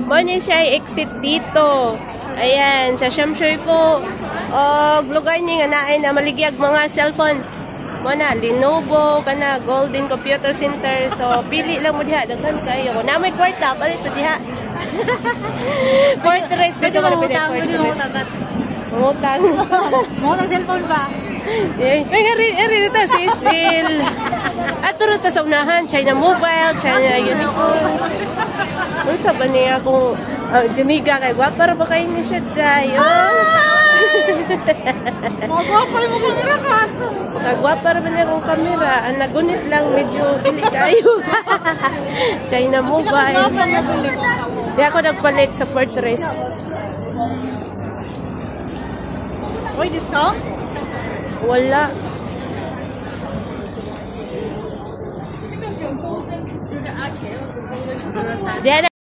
Muna siya exit dito. Ayan, sa Shamshoy po. O, lugar niya nga naay na maligyag mga cellphone. Muna, Lenovo, kana, Golden Computer Center. So, pili lang mo diha. Daghan kayo. Na may kwarta, palit to diha. Fortress. Dito ka na pili Fortress. Mangutang. Mangutang cellphone ba? May nga dito, Cecil. At turo ta sa unahan, China Mobile, China Unicorn. Ano sa ba niya kung Jamiga kay Guwapar ba kayo niya siya, Chay? Guwapar mo kamera ka. Guwapar ba niya kung kamera? Ang nagunit lang, medyo bili kayo. China Mobile. Di ako nagpalit sa Fortress. Uy, discount? Wala. Diyan